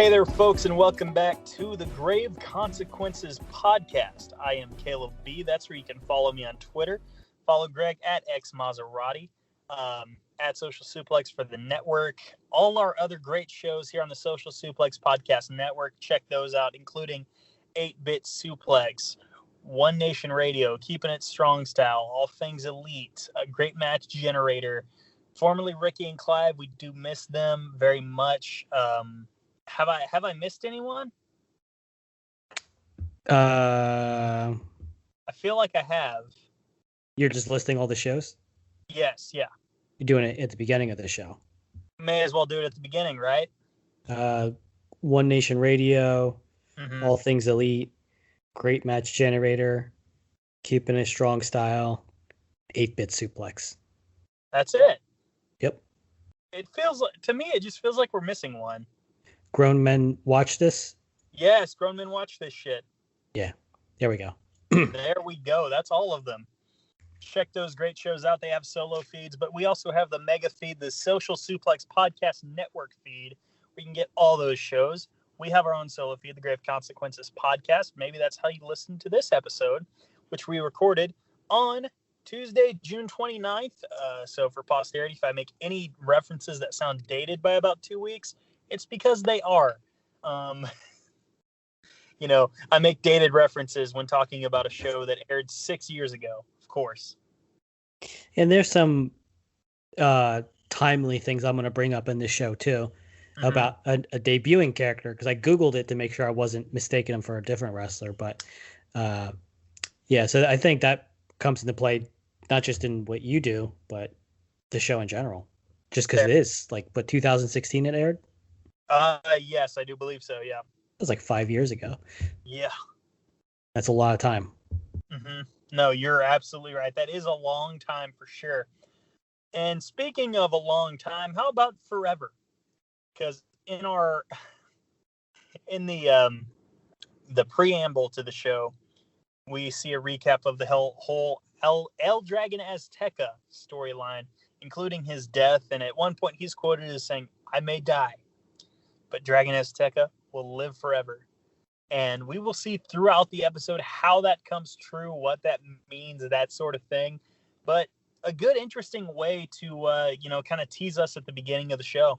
Hey there, folks, and welcome back to the Grave Consequences podcast. I am Caleb B. That's where you can follow me on Twitter. Follow Greg at xmaserati, at Social Suplex for the network. All our other great shows here on the Social Suplex Podcast Network. Check those out, including 8-Bit Suplex, One Nation Radio, Keeping It Strong Style, All Things Elite, a Great Match Generator, formerly Ricky and Clive. We do miss them very much. Have I missed anyone? I feel like I have. You're just listing all the shows? Yes, yeah. You're doing it at the beginning of the show. May as well do it at the beginning, right? One Nation Radio, All Things Elite, Great Match Generator, Keeping It Strong Style, 8-Bit Suplex. That's it. Yep. It feels like, to me, it just feels like we're missing one. Grown Men Watch This? Yes, Grown Men Watch This shit. Yeah, there we go. There we go. That's all of them. Check those great shows out. They have solo feeds, but we also have the mega feed, the Social Suplex Podcast Network feed. We can get all those shows. We have our own solo feed, the Grave Consequences Podcast. Maybe that's how you listen to this episode, which we recorded on Tuesday, June 29th. So for posterity, if I make any references that sound dated by about 2 weeks, it's because they are. I make dated references when talking about a show that aired 6 years ago, of course. And there's some timely things I'm going to bring up in this show, too, about a debuting character, because I Googled it to make sure I wasn't mistaking him for a different wrestler. But, so I think that comes into play, not just in what you do, but the show in general, just because it is, 2016 it aired? Yes, I do believe so, yeah. It was 5 years ago. Yeah. That's a lot of time. No, you're absolutely right. That is a long time for sure. And speaking of a long time, how about forever? Because in the preamble to the show, we see a recap of the whole El Dragon Azteca storyline, including his death. And at one point, he's quoted as saying, "I may die, but Dragon Azteca will live forever." And we will see throughout the episode how that comes true, what that means, that sort of thing. But a good, interesting way to, kind of tease us at the beginning of the show.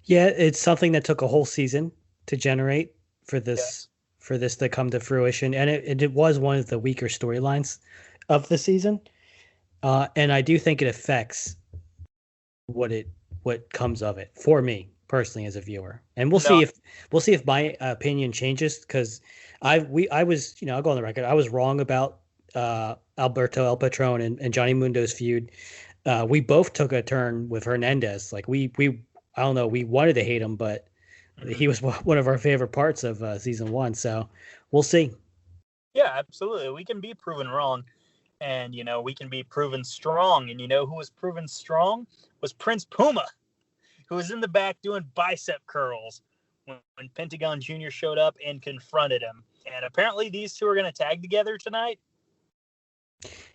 Yeah, it's something that took a whole season to generate for this to come to fruition. And it was one of the weaker storylines of the season. And I do think it affects what comes of it for me personally as a viewer. And we'll see if my opinion changes, because I was, I'll go on the record, I was wrong about Alberto El Patron and Johnny Mundo's feud. We both took a turn with Hernandez. We I don't know, we wanted to hate him, but he was one of our favorite parts of season 1. So we'll see. Yeah, absolutely. We can be proven wrong, and we can be proven strong. And who was proven strong was Prince Puma, who was in the back doing bicep curls when Pentagon Jr. showed up and confronted him. And apparently these two are going to tag together tonight.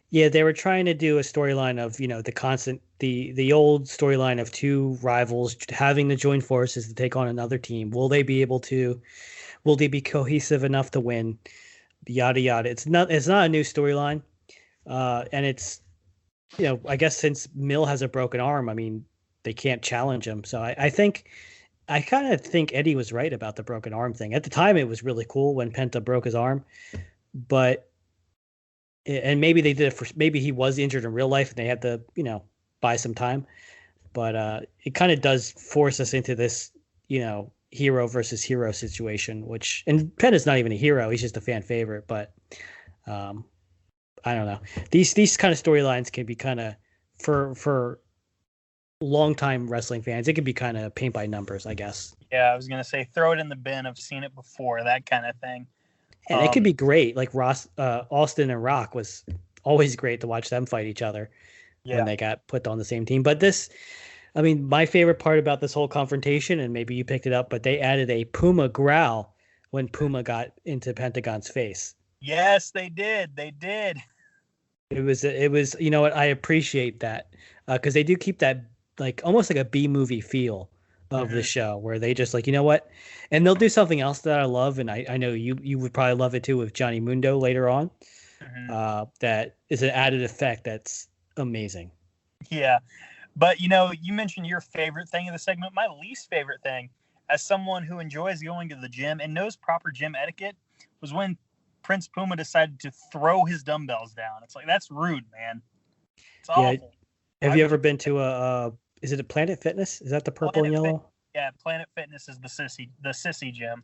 Yeah, they were trying to do a storyline of, the old storyline of two rivals having to join forces to take on another team. Will they be cohesive enough to win? Yada, yada. It's not a new storyline. And it's, I guess since Mill has a broken arm, they can't challenge him. So I kind of think Eddie was right about the broken arm thing. At the time, it was really cool when Penta broke his arm, and maybe they did it maybe he was injured in real life and they had to, buy some time. But it kind of does force us into this, hero versus hero situation, and Penta's not even a hero. He's just a fan favorite. But I don't know. These kind of storylines can be kind of, for longtime wrestling fans, it can be kind of paint by numbers, I guess. Yeah, I was going to say, throw it in the bin. I've seen it before, that kind of thing. And it could be great. Austin and Rock was always great to watch them fight each other when they got put on the same team. But my favorite part about this whole confrontation, and maybe you picked it up, but they added a Puma growl when Puma got into Pentagon's face. Yes, they did. They did. It was, I appreciate that, because they do keep that almost like a B movie feel of the show, where they just like, you know what? And they'll do something else that I love, and I know you would probably love it too with Johnny Mundo later on. That is an added effect that's amazing. Yeah. But, you mentioned your favorite thing in the segment. My least favorite thing, as someone who enjoys going to the gym and knows proper gym etiquette, was when Prince Puma decided to throw his dumbbells down. It's like, that's rude, man. It's awful. Have you ever been to is it a Planet Fitness? Is that the purple and yellow? Yeah, Planet Fitness is the sissy gym.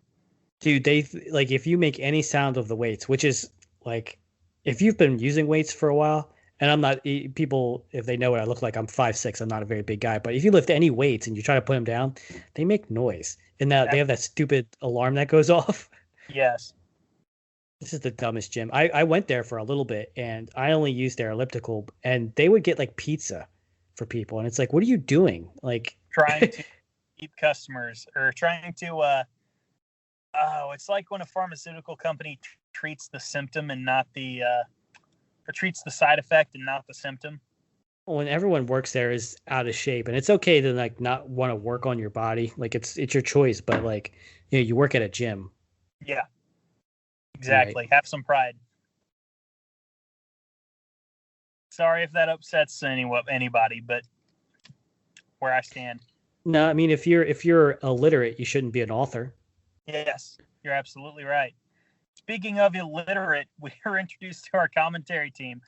Dude, they like, if you make any sound of the weights, which is like, if you've been using weights for a while, and I'm not, people, if they know what I look like, I'm 5'6", I'm not a very big guy, but if you lift any weights and you try to put them down, they make noise. And that they have that stupid alarm that goes off. Yes. This is the dumbest gym. I went there for a little bit, and I only used their elliptical, and they would get like pizza for people. And it's like, what are you doing? Like, trying to keep customers, or trying to, it's like when a pharmaceutical company treats the symptom and not the, or treats the side effect and not the symptom. When everyone works there is out of shape, and it's okay to like not want to work on your body. Like it's your choice, but like, you work at a gym. Yeah. Exactly. Right. Have some pride. Sorry if that upsets anybody, but where I stand. No, I mean, if you're illiterate, you shouldn't be an author. Yes, you're absolutely right. Speaking of illiterate, we were introduced to our commentary team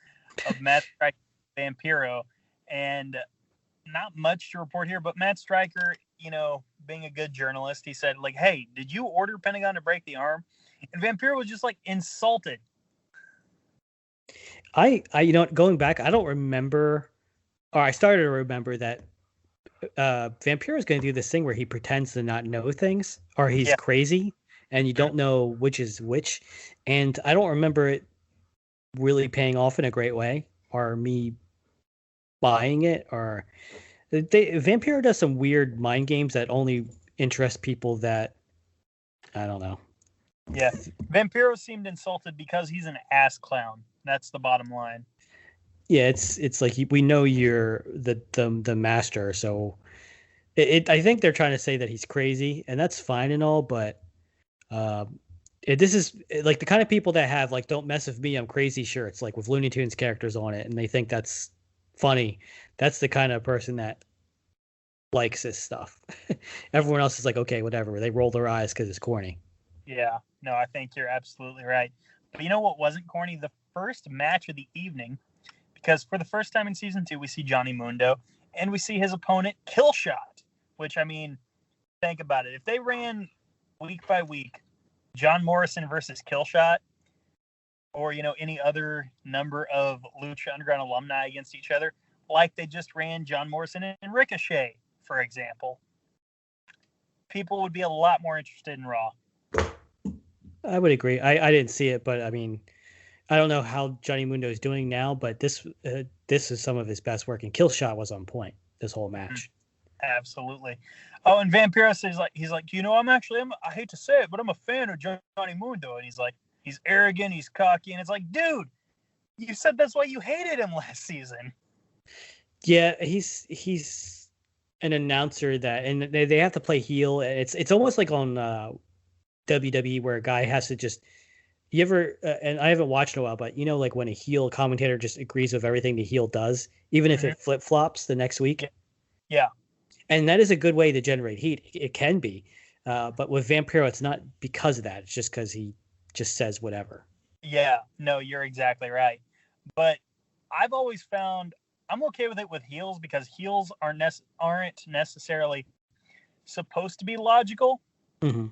of Matt Stryker and Vampiro, and not much to report here, but Matt Stryker, being a good journalist, he said, like, hey, did you order Pentagon to break the arm? And Vampiro was just like insulted. I going back, I don't remember, or I started to remember that Vampiro is going to do this thing where he pretends to not know things, or he's crazy, and you don't know which is which. And I don't remember it really paying off in a great way, or me buying it, or Vampiro does some weird mind games that only interest people that, I don't know. Yeah, Vampiro seemed insulted because he's an ass clown. That's the bottom line. Yeah, it's like, we know you're the master, so I think they're trying to say that he's crazy, and that's fine and all, but this is like the kind of people that have like "Don't mess with me, I'm crazy" shirts, like with Looney Tunes characters on it, and they think that's funny. That's the kind of person that likes this stuff. Everyone else is like, okay, whatever. They roll their eyes because it's corny. Yeah, no, I think you're absolutely right. But you know what wasn't corny? The first match of the evening, because for the first time in season 2, we see Johnny Mundo, and we see his opponent Killshot, which, I mean, think about it. If they ran week by week, John Morrison versus Killshot, or, any other number of Lucha Underground alumni against each other, like they just ran John Morrison and Ricochet, for example, people would be a lot more interested in Raw. I would agree. I didn't see it, but I mean, I don't know how Johnny Mundo is doing now, but this is some of his best work, and Killshot was on point this whole match. Absolutely. Oh, and Vampiro says, he's like, I hate to say it, but I'm a fan of Johnny Mundo, and he's like, he's arrogant, he's cocky, and it's like, dude, you said that's why you hated him last season. Yeah, he's an announcer that, and they have to play heel. It's almost like on WWE where a guy has to just, you ever, and I haven't watched in a while, but like when a heel commentator just agrees with everything the heel does, even if it flip-flops the next week. Yeah. And that is a good way to generate heat. It can be. But with Vampiro, it's not because of that. It's just because he just says whatever. Yeah, no, you're exactly right. But I've always found I'm okay with it with heels, because heels aren't necessarily supposed to be logical. Mm-hmm.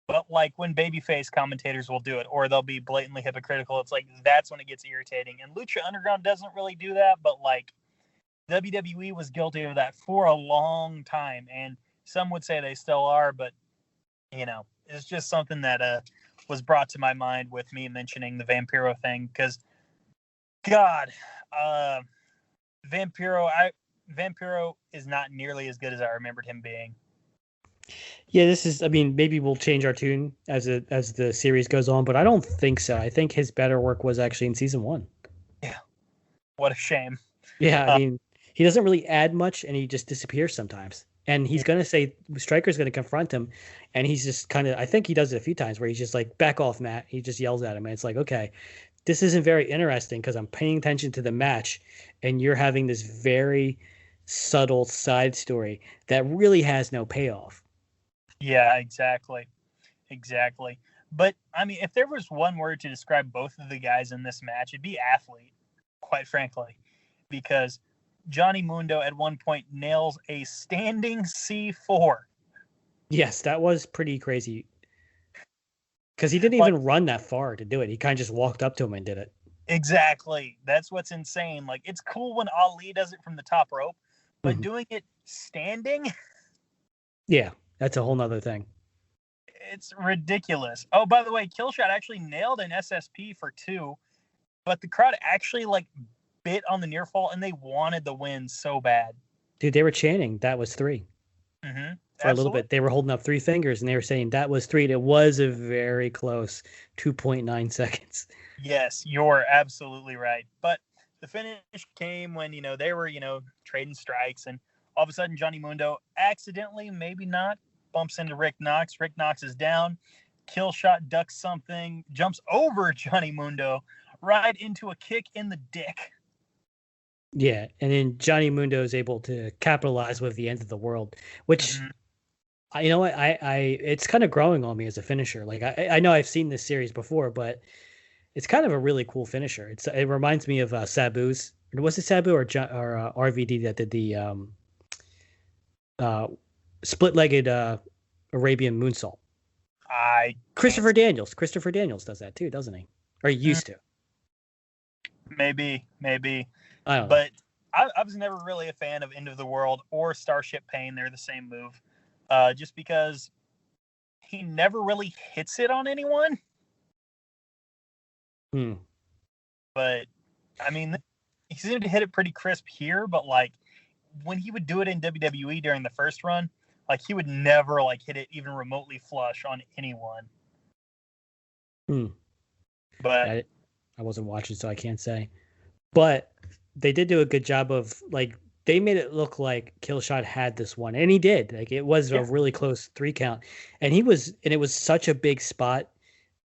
But like when babyface commentators will do it, or they'll be blatantly hypocritical, it's like that's when it gets irritating. And Lucha Underground doesn't really do that, but like WWE was guilty of that for a long time, and some would say they still are. But it's just something that was brought to my mind with me mentioning the Vampiro thing, because God, Vampiro is not nearly as good as I remembered him being. Yeah, this is, I mean, maybe we'll change our tune as the series goes on, but I don't think so. I think his better work was actually in season 1. Yeah. What a shame. Yeah, I mean, he doesn't really add much, and he just disappears sometimes. And he's going to say, Stryker's going to confront him. And he's just kind of, I think he does it a few times where he's just like, back off, Matt. He just yells at him. And it's like, okay, this isn't very interesting because I'm paying attention to the match. And you're having this very subtle side story that really has no payoff. Yeah, exactly. Exactly. But, I mean, if there was one word to describe both of the guys in this match, it'd be athlete, quite frankly. Because Johnny Mundo at one point nails a standing C4. Yes, that was pretty crazy. Because he didn't even run that far to do it. He kind of just walked up to him and did it. Exactly. That's what's insane. Like, it's cool when Ali does it from the top rope, but doing it standing? Yeah, that's a whole nother thing. It's ridiculous. Oh, by the way, Killshot actually nailed an SSP for 2, but the crowd actually, like, bit on the near fall, and they wanted the win so bad. Dude, they were chanting, that was 3. Mm-hmm. For a little bit. They were holding up 3 fingers, and they were saying that was 3. And it was a very close 2.9 seconds. Yes, you're absolutely right. But the finish came when, they were, trading strikes, and all of a sudden Johnny Mundo accidentally, maybe not, bumps into Rick Knox. Rick Knox is down. Killshot ducks something, jumps over Johnny Mundo, right into a kick in the dick. Yeah, and then Johnny Mundo is able to capitalize with the end of the world, which, you know what, I it's kind of growing on me as a finisher. Like, I know I've seen this series before, but it's kind of a really cool finisher. It reminds me of Sabu's. Was it Sabu or RVD that did the split-legged Arabian moonsault? Christopher Daniels does that too, doesn't he? Or he used to. Maybe. I don't know. But I was never really a fan of End of the World or Starship Pain. They're the same move. Just because he never really hits it on anyone. But, I mean, he seemed to hit it pretty crisp here, but, like, when he would do it in WWE during the first run, like, he would never, like, hit it even remotely flush on anyone. But I wasn't watching, so I can't say. But they did do a good job of, like, they made it look like Killshot had this one, and he did. Like, it was a really close 3 count, and it was such a big spot.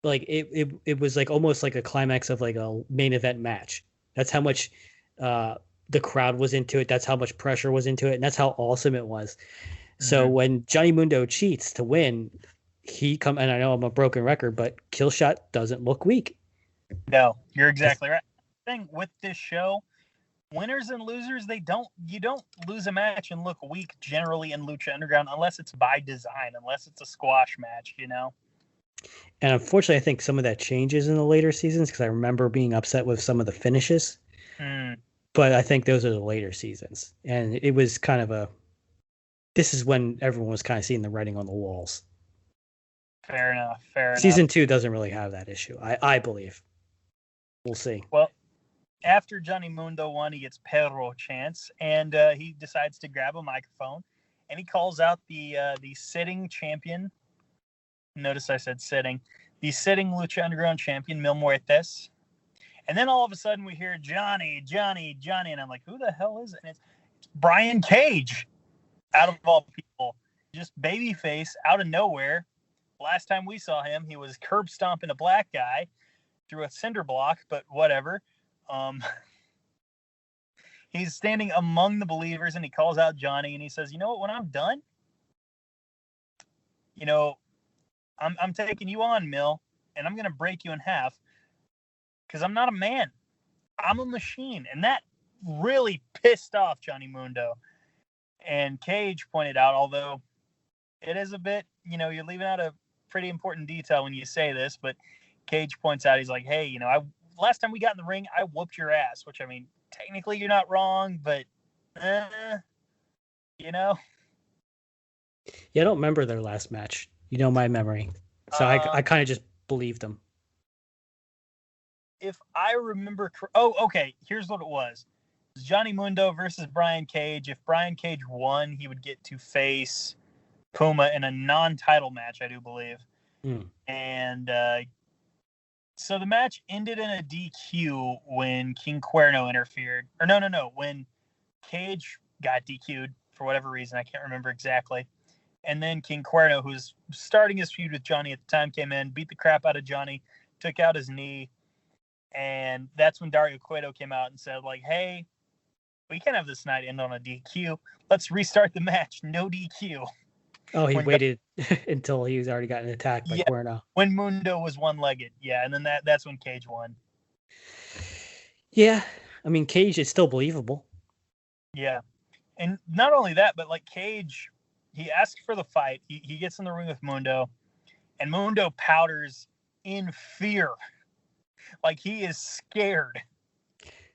Like, it was like almost like a climax of like a main event match. That's how much the crowd was into it. That's how much pressure was into it, and that's how awesome it was. So when Johnny Mundo cheats to win, and I know I'm a broken record, but Killshot doesn't look weak. No, you're exactly right. The thing with this show, winners and losers, you don't lose a match and look weak generally in Lucha Underground unless it's by design, unless it's a squash match, And unfortunately, I think some of that changes in the later seasons because I remember being upset with some of the finishes. But I think those are the later seasons. And it was kind of this is when everyone was kind of seeing the writing on the walls. Fair enough. Season 2 doesn't really have that issue, I believe. We'll see. Well, after Johnny Mundo won, he gets Perro chance, and he decides to grab a microphone, and he calls out the sitting champion. Notice I said sitting. The sitting Lucha Underground champion, Mil Muertes. And then all of a sudden we hear Johnny, and I'm like, who the hell is it? And it's Brian Cage, out of all people. Just babyface out of nowhere. Last time we saw him, he was curb stomping a black guy through a cinder block, but whatever. He's standing among the believers, and he calls out Johnny, and he says, you know what, when I'm done, I'm taking you on, Mil, and I'm going to break you in half because I'm not a man. I'm a machine. And that really pissed off Johnny Mundo. And Cage pointed out, although it is a bit, you're leaving out a pretty important detail when you say this, but Cage points out, he's like, hey, last time we got in the ring, I whooped your ass, which, I mean, technically you're not wrong, but, Yeah, I don't remember their last match. My memory. So I kind of just believed them. If I remember... okay. Here's what it was. It was Johnny Mundo versus Brian Cage. If Brian Cage won, he would get to face Puma in a non-title match, I do believe. And so the match ended in a DQ when King Cuerno interfered. Or no. When Cage got DQ'd for whatever reason. I can't remember exactly. And then King Cuerno, who's starting his feud with Johnny at the time, came in, beat the crap out of Johnny, took out his knee. And that's when Dario Cueto came out and said, like, hey, we can't have this night end on a DQ. Let's restart the match. No DQ. Oh, he waited until he was already gotten attacked by Cuerno. When Mundo was one-legged. Yeah, and then that's when Cage won. Yeah, I mean, Cage is still believable. Yeah. And not only that, but like Cage, he asked for the fight. He gets in the ring with Mundo, and Mundo powders in fear. Like he is scared.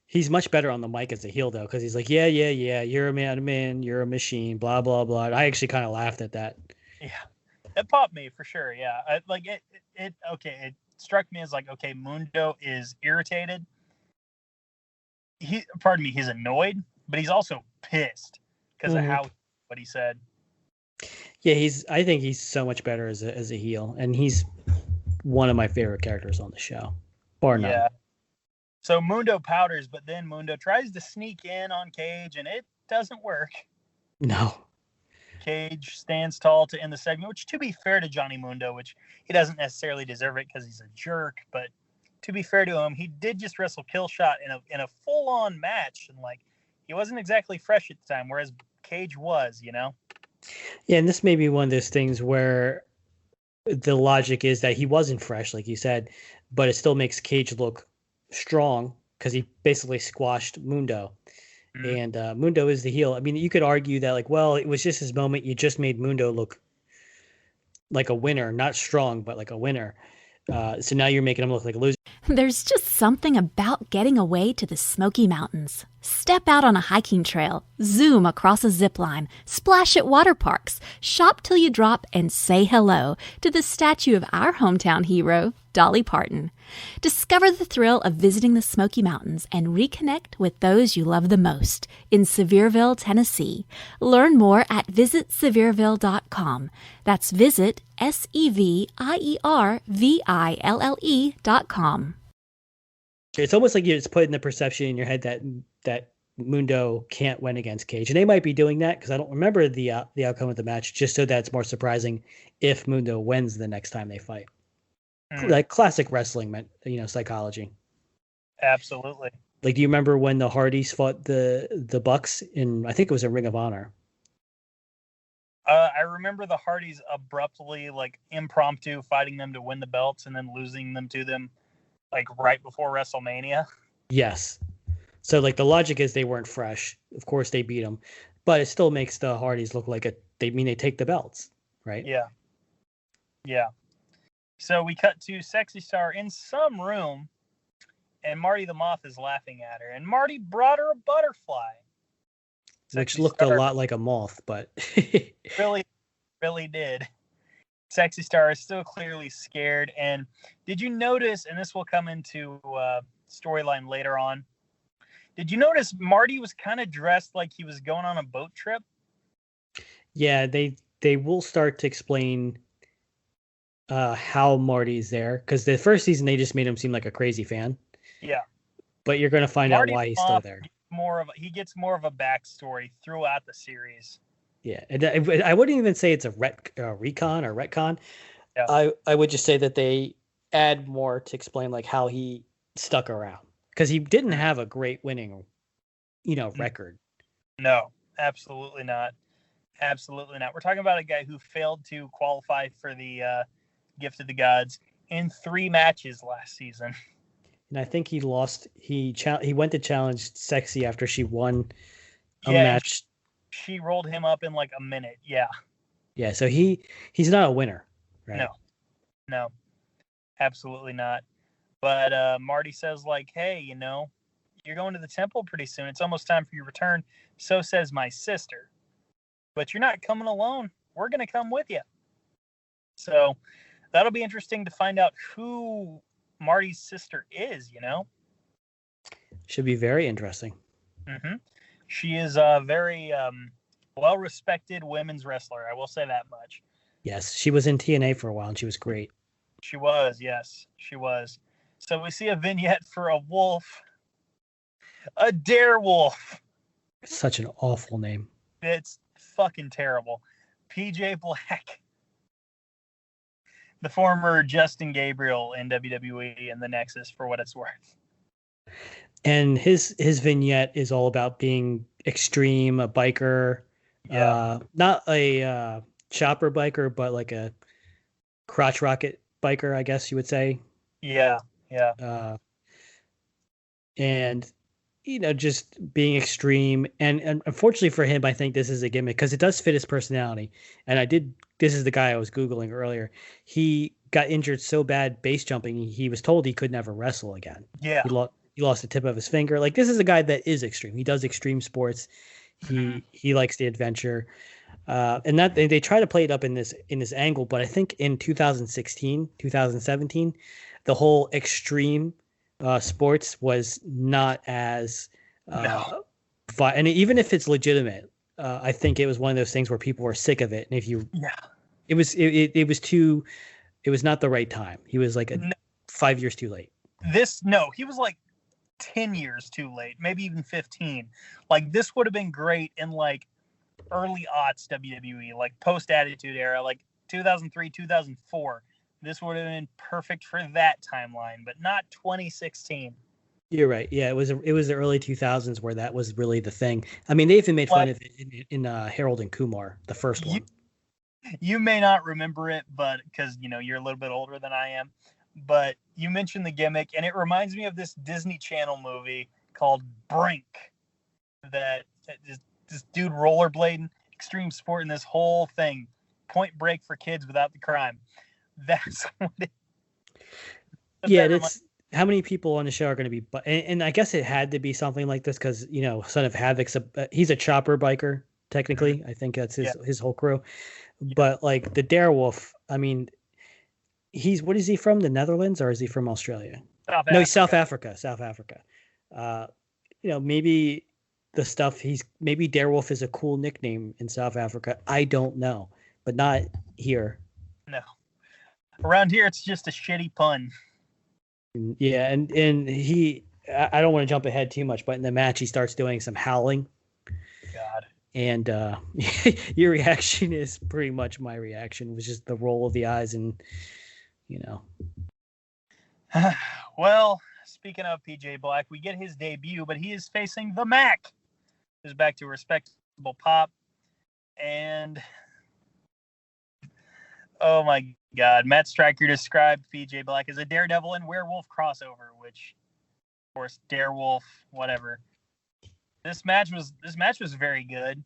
He's much better on the mic as a heel, though, because he's like, yeah, you're a man, you're a machine, blah, blah, blah. I actually kind of laughed at that. Yeah. It popped me for sure, yeah. It struck me as like, okay, Mundo is irritated. He's annoyed, but he's also pissed because of what he said. Yeah, I think he's so much better as a heel, and he's one of my favorite characters on the show, bar none. Yeah. So Mundo powders, but then Mundo tries to sneak in on Cage, and it doesn't work. No. Cage stands tall to end the segment, which, to be fair to Johnny Mundo, which he doesn't necessarily deserve it because he's a jerk, but to be fair to him, he did just wrestle Killshot in a full-on match, and like he wasn't exactly fresh at the time, whereas Cage was, you know? Yeah, and this may be one of those things where the logic is that he wasn't fresh, like you said, but it still makes Cage look strong because he basically squashed Mundo. Mm-hmm. And Mundo is the heel. I mean, you could argue that, like, well, it was just his moment. You just made Mundo look like a winner, not strong, but like a winner. So now you're making him look like a loser. There's just something about getting away to the Smoky Mountains. Step out on a hiking trail, zoom across a zip line, splash at water parks, shop till you drop, and say hello to the statue of our hometown hero, Dolly Parton. Discover the thrill of visiting the Smoky Mountains and reconnect with those you love the most in Sevierville, Tennessee. Learn more at visitsevierville.com. That's visit SEVIERVILLE.com. It's almost like it's putting the perception in your head that Mundo can't win against Cage. And they might be doing that because I don't remember the outcome of the match, just so that it's more surprising if Mundo wins the next time they fight. Like classic wrestling, psychology. Absolutely. Like, do you remember when the Hardys fought the Bucks in, I think it was a Ring of Honor? I remember the Hardys abruptly, like, impromptu fighting them to win the belts and then losing them to them, like, right before WrestleMania. Yes. So, like, the logic is they weren't fresh. Of course, they beat them. But it still makes the Hardys look like they take the belts, right? Yeah. Yeah. So we cut to Sexy Star in some room, and Marty the Moth is laughing at her. And Marty brought her a butterfly. Which looked a lot like a moth, but... really, really did. Sexy Star is still clearly scared. And did you notice, and this will come into storyline later on, did you notice Marty was kind of dressed like he was going on a boat trip? Yeah, they will start to explain how Marty's there, because the first season they just made him seem like a crazy fan. Yeah. But you're going to find out why he's still there. He gets more of a backstory throughout the series. Yeah, and I wouldn't even say it's a recon or retcon. Yeah. I would just say that they add more to explain like how he stuck around, because he didn't have a great winning, record. No, absolutely not. Absolutely not. We're talking about a guy who failed to qualify for the Gift of the Gods in 3 matches last season. And I think he lost. He went to challenge Sexy after she won a match. She rolled him up in like a minute. Yeah. Yeah. So he's not a winner, right? No, absolutely not. But Marty says like, hey, you're going to the temple pretty soon. It's almost time for your return. So says my sister. But you're not coming alone. We're going to come with you. So that'll be interesting to find out who Marty's sister is, Should be very interesting. Mm-hmm. She is a very well-respected women's wrestler. I will say that much. Yes, she was in TNA for a while, and she was great. She was, yes. She was. So we see a vignette for a wolf. A dare wolf. Such an awful name. It's fucking terrible. PJ Black, the former Justin Gabriel in WWE and the Nexus, for what it's worth. And his vignette is all about being extreme, a biker, not a chopper biker, but like a crotch rocket biker, I guess you would say. Yeah. And just being extreme, and unfortunately for him, I think this is a gimmick because it does fit his personality. And this is the guy I was Googling earlier. He got injured so bad base jumping, he was told he could never wrestle again. Yeah. He lost the tip of his finger. Like, this is a guy that is extreme. He does extreme sports. He likes the adventure. And that they try to play it up in this angle, but I think in 2016, 2017, the whole extreme sports was not as and even if it's legitimate, I think it was one of those things where people were sick of it. And if you it was not the right time. He was like 5 years too late. He was like 10 years too late, maybe even 15. Like, this would have been great in like early aughts WWE, like post Attitude Era, like 2003, 2004. This would have been perfect for that timeline, but not 2016. You're right. Yeah, it was the early 2000s where that was really the thing. I mean, they even made fun of it in Harold and Kumar, the first one. You may not remember it, but because you're a little bit older than I am. But you mentioned the gimmick, and it reminds me of this Disney Channel movie called Brink. That this dude rollerblading, extreme sport, and this whole thing, Point Break for kids without the crime. That's what it. It's how many people on the show are going to be, and I guess it had to be something like this because Son of Havoc's he's a chopper biker technically. Mm-hmm. I think that's his whole crew, but like the Darewolf, I mean. What is he from? The Netherlands, or is he from Australia? He's South Africa. Maybe the stuff maybe Darewolf is a cool nickname in South Africa. I don't know, but not here. No, around here it's just a shitty pun. Yeah, and I don't want to jump ahead too much, but in the match he starts doing some howling. God. And your reaction is pretty much my reaction. It was just the roll of the eyes and. Well, speaking of PJ Black, we get his debut, but he is facing the Mac. Who's back to a respectable pop. And oh my God, Matt Stryker described PJ Black as a daredevil and werewolf crossover, which, of course, darewolf, whatever. This match was very good,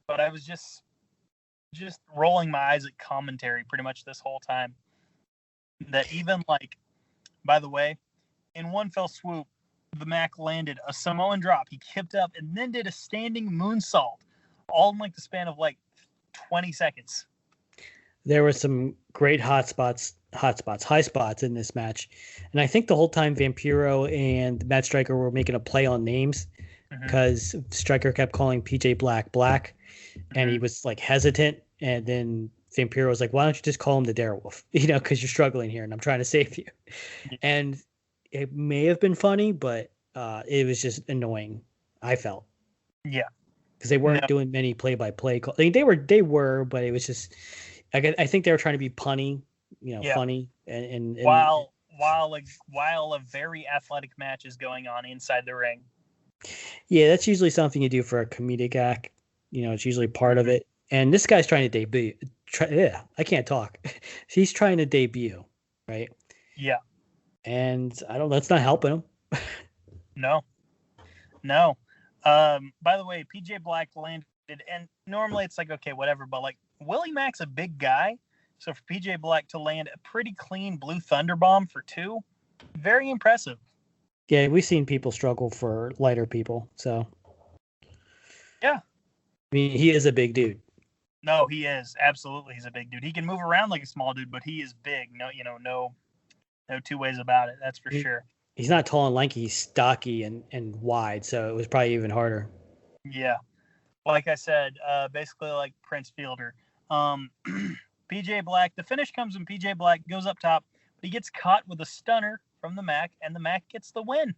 but I was just rolling my eyes at commentary pretty much this whole time. That even by the way, in one fell swoop, the Mac landed a Samoan drop. He kicked up and then did a standing moonsault, all in the span of 20 seconds. There were some great high spots in this match. And I think the whole time Vampiro and Matt Stryker were making a play on names because Stryker kept calling PJ Black, and he was hesitant. And then Vampiro was like, why don't you just call him the Darewolf? Because you're struggling here and I'm trying to save you. And it may have been funny, but it was just annoying, I felt. Yeah. Because they weren't doing many play-by-play calls. I mean, they were, but it was just, I think they were trying to be punny, funny. And while a very athletic match is going on inside the ring. Yeah, that's usually something you do for a comedic act. It's usually part of it. And this guy's trying to debut. I can't talk. He's trying to debut, right? Yeah. And that's not helping him. No. By the way, PJ Black landed, and normally it's okay, whatever, but Willie Mack's a big guy. So for PJ Black to land a pretty clean blue thunder bomb for 2, very impressive. Yeah, we've seen people struggle for lighter people, so. Yeah. I mean, he is a big dude. No, he is. Absolutely, he's a big dude. He can move around like a small dude, but he is big. No two ways about it. That's for sure. He's not tall and lanky. He's stocky and wide, so it was probably even harder. Yeah. Like I said, basically like Prince Fielder. PJ Black, the finish comes when PJ Black goes up top, but he gets caught with a stunner from the Mac, and the Mac gets the win.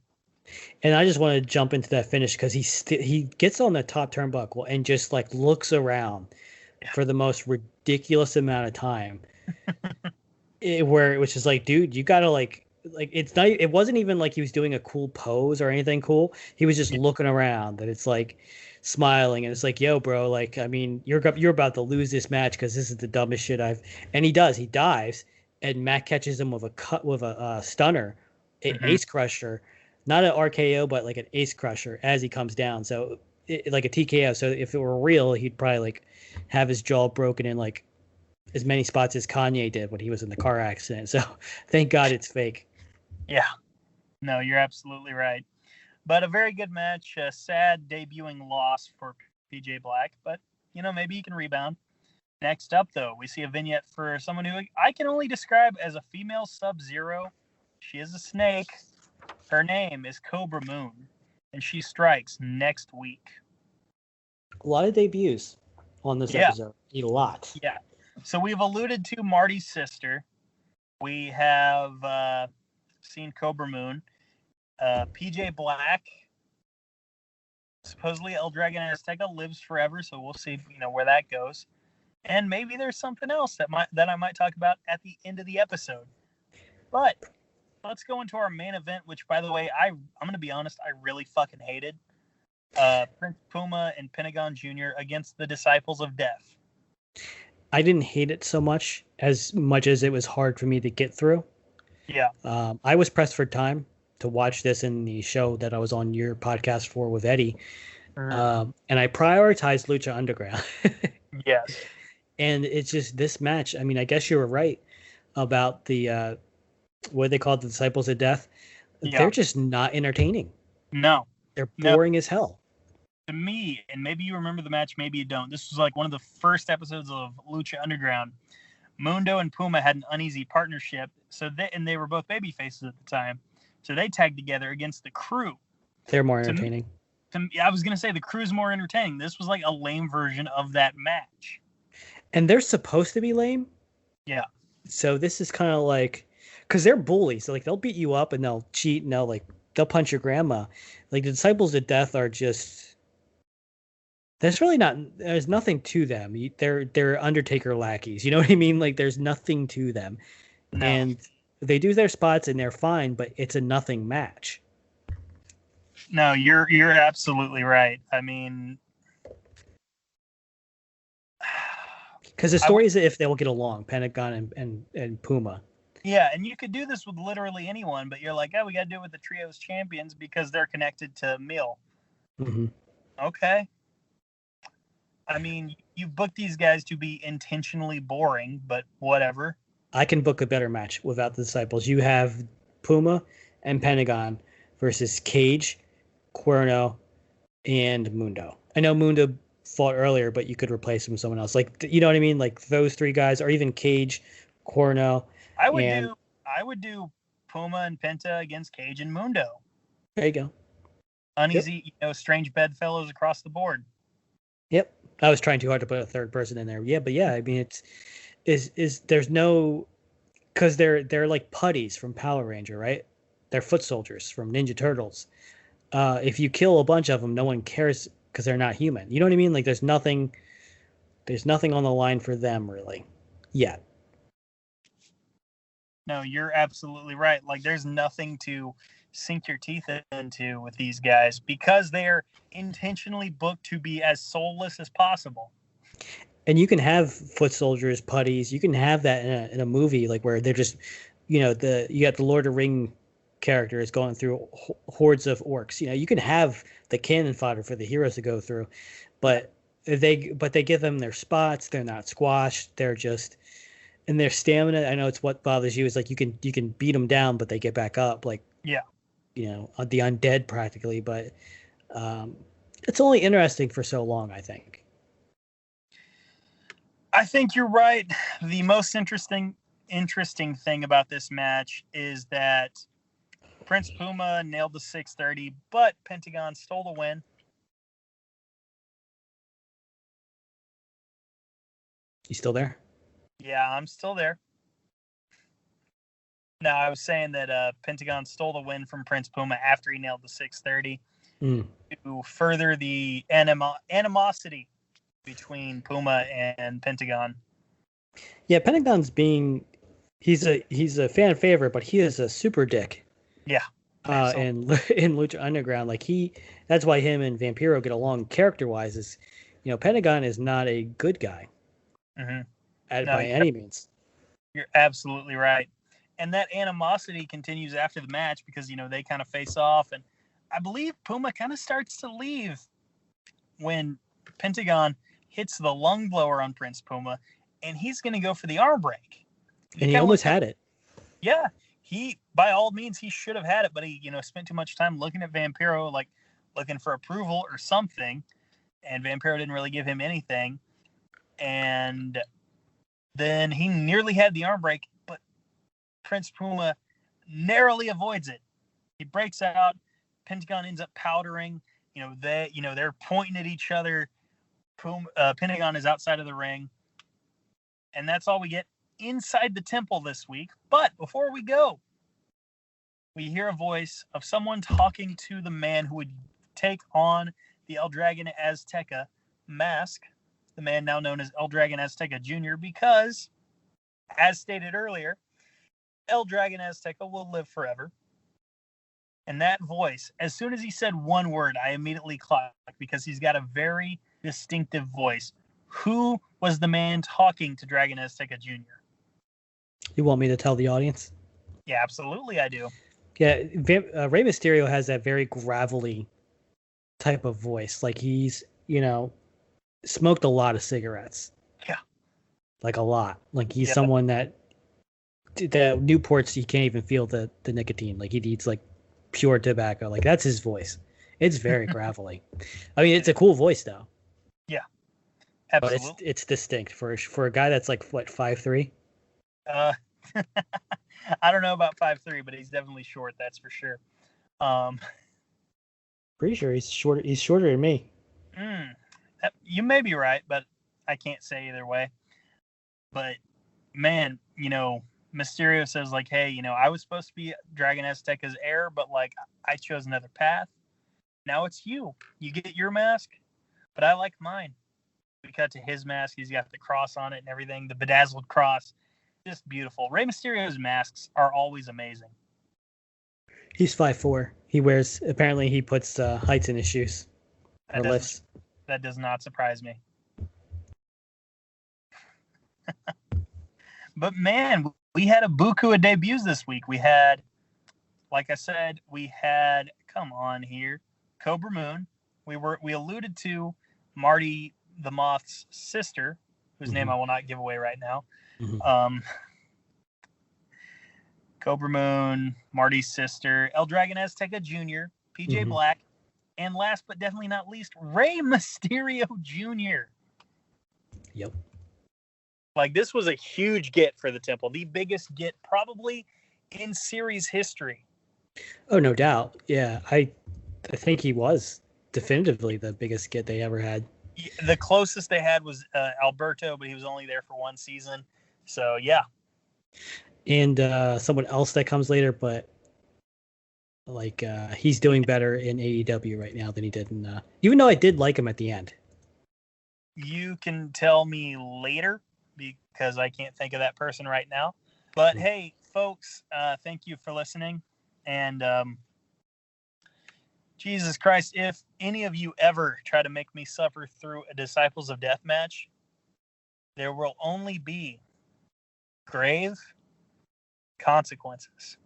And I just want to jump into that finish because he gets on the top turnbuckle and just like looks around for the most ridiculous amount of time. Which is like, dude, you gotta like it's not. It wasn't even like he was doing a cool pose or anything cool. He was just looking around, and it's like smiling, and it's like, yo, bro, like I mean, you're about to lose this match because this is the dumbest shit I've. And he does. He dives, and Matt catches him with a stunner, ace crusher, not an RKO, but like an ace crusher as he comes down. So like a TKO. So if it were real, he'd probably like have his jaw broken in like as many spots as Kanye did when he was in the car accident. So thank God it's fake. Yeah. No, you're absolutely right. But a very good match. A sad debuting loss for PJ Black, but maybe he can rebound. Next up, though, we see a vignette for someone who I can only describe as a female Sub-Zero. She is a snake. Her name is Cobra Moon, and she strikes next week. A lot of debuts on this episode. A lot. Yeah. So we've alluded to Marty's sister. We have seen Cobra Moon. PJ Black. Supposedly El Dragon Azteca lives forever, so we'll see where that goes. And maybe there's something else that I might talk about at the end of the episode. But let's go into our main event, which, by the way, I'm going to be honest, I really fucking hated. Prince Puma and Pentagon Jr. against the Disciples of Death. I didn't hate it so much as it was hard for me to get through. Yeah. I was pressed for time to watch this in the show that I was on your podcast for with Eddie. And I prioritized Lucha Underground. Yes. And it's just this match. I mean, I guess you were right about the what they call the Disciples of Death. Yeah. They're just not entertaining. No. They're boring as hell. To me, and maybe you remember the match, maybe you don't. This was like one of the first episodes of Lucha Underground. Mundo and Puma had an uneasy partnership, and they were both baby faces at the time. So they tagged together against the Crew. They're more entertaining. I was going to say the Crew's more entertaining. This was like a lame version of that match. And they're supposed to be lame. Yeah. So this is kind of like, because they're bullies. So like they'll beat you up and they'll cheat and they'll punch your grandma. Like the Disciples of Death are just. There's nothing to them. They're Undertaker lackeys. You know what I mean? Like there's nothing to them. No. And they do their spots and they're fine, but it's a nothing match. No, you're absolutely right. I mean, because the story is if they'll get along, Pentagon and Puma. Yeah, and you could do this with literally anyone, but you're like, oh, we got to do it with the Trios champions because they're connected to Mill. Mm-hmm. Okay. I mean, you booked these guys to be intentionally boring, but whatever. I can book a better match without the Disciples. You have Puma and Pentagon versus Cage, Cuerno, and Mundo. I know Mundo fought earlier, but you could replace him with someone else. Like, you know what I mean? Like those three guys, or even Cage, Cuerno. I would do Puma and Penta against Cage and Mundo. There you go. Uneasy, strange bedfellows across the board. Yep. I was trying too hard to put a third person in there. Yeah, but yeah, I mean, there's no, because they're like putties from Power Ranger, right? They're foot soldiers from Ninja Turtles. If you kill a bunch of them, no one cares because they're not human. You know what I mean? Like there's nothing on the line for them really yet. No, you're absolutely right. Like there's nothing to sink your teeth into with these guys because they're intentionally booked to be as soulless as possible. And you can have foot soldiers, putties. You can have that in a movie like where they're just, you got the Lord of the Ring characters going through hordes of orcs. You can have the cannon fodder for the heroes to go through, but they give them their spots. They're not squashed. They're just. And their stamina, I know it's what bothers you, is like you can beat them down, but they get back up. Like, yeah, the undead practically. But it's only interesting for so long, I think. I think you're right. The most interesting thing about this match is that Prince Puma nailed the 630, but Pentagon stole the win. You still there? Yeah, I'm still there. No, I was saying that Pentagon stole the win from Prince Puma after he nailed the 630 to further the animosity between Puma and Pentagon. Yeah, Pentagon's he's a fan favorite, but he is a super dick. Yeah. In Lucha Underground, that's why him and Vampiro get along character wise. Is Pentagon is not a good guy by any means. You're absolutely right, and that animosity continues after the match because they kind of face off, and I believe Puma kind of starts to leave when Pentagon hits the lung blower on Prince Puma, and he's going to go for the arm break. And he almost had it. Yeah. He, by all means, he should have had it, but he, spent too much time looking at Vampiro, looking for approval or something, and Vampiro didn't really give him anything. And then he nearly had the arm break, but Prince Puma narrowly avoids it. He breaks out. Pentagon ends up powdering. They're pointing at each other. Pentagon is outside of the ring, and that's all we get inside the temple this week. But before we go, we hear a voice of someone talking to the man who would take on the El Dragon Azteca mask, the man now known as El Dragon Azteca Jr., because, as stated earlier, El Dragon Azteca will live forever. And that voice, as soon as he said one word, I immediately clocked because he's got a very distinctive voice. Who was the man talking to Dragon Azteca Jr.? You want me to tell the audience? Yeah, absolutely I do. Yeah, Rey Mysterio has that very gravelly type of voice. He's, smoked a lot of cigarettes. Yeah. A lot. He's someone that the Newports, he can't even feel the nicotine. He needs, pure tobacco. That's his voice. It's very gravelly. I mean, it's a cool voice, though. Yeah, absolutely. But it's distinct for a guy that's, 5'3"? I don't know about 5'3", but he's definitely short. That's for sure. Pretty sure he's shorter. He's shorter than me. You may be right, but I can't say either way. But man, Mysterio says hey, I was supposed to be Dragon Azteca's heir, but I chose another path. Now it's you. You get your mask, but I like mine. We cut to his mask. He's got the cross on it and everything. The bedazzled cross. Just beautiful. Rey Mysterio's masks are always amazing. He's 5'4". Apparently he puts heights in his shoes. That does not surprise me. But man, we had a buku of debuts this week. We had, like I said, come on here, Cobra Moon. We alluded to Marty the Moth's sister, whose name I will not give away right now. Cobra Moon, Marty's sister, El Dragon Azteca Jr., PJ Black, and last but definitely not least, Rey Mysterio Jr. Yep. This was a huge get for the Temple, the biggest get probably in series history. Oh, no doubt. Yeah, I think he was definitively the biggest get they ever had. The closest they had was Alberto, but he was only there for one season. So, yeah. And someone else that comes later, but he's doing better in AEW right now than he did in even though I did like him at the end. You can tell me later because I can't think of that person right now. But hey, folks, thank you for listening. And Jesus Christ, if any of you ever try to make me suffer through a Disciples of Death match, there will only be grave consequences.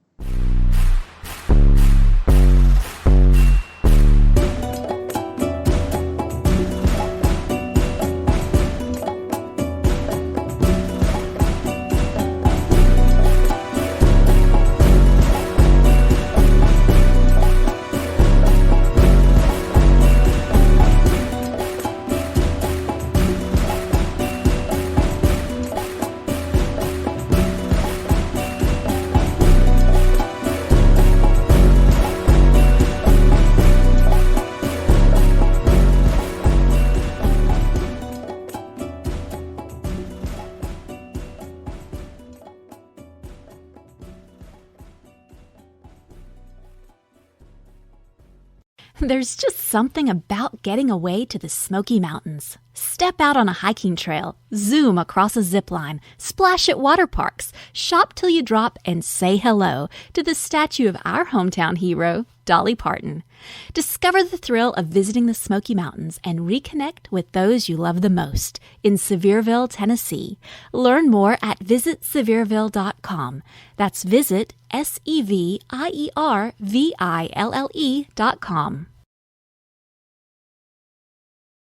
There's just something about getting away to the Smoky Mountains. Step out on a hiking trail, zoom across a zip line, splash at water parks, shop till you drop, and say hello to the statue of our hometown hero, Dolly Parton. Discover the thrill of visiting the Smoky Mountains and reconnect with those you love the most in Sevierville, Tennessee. Learn more at visitsevierville.com. That's visit SEVIERVILLE.com.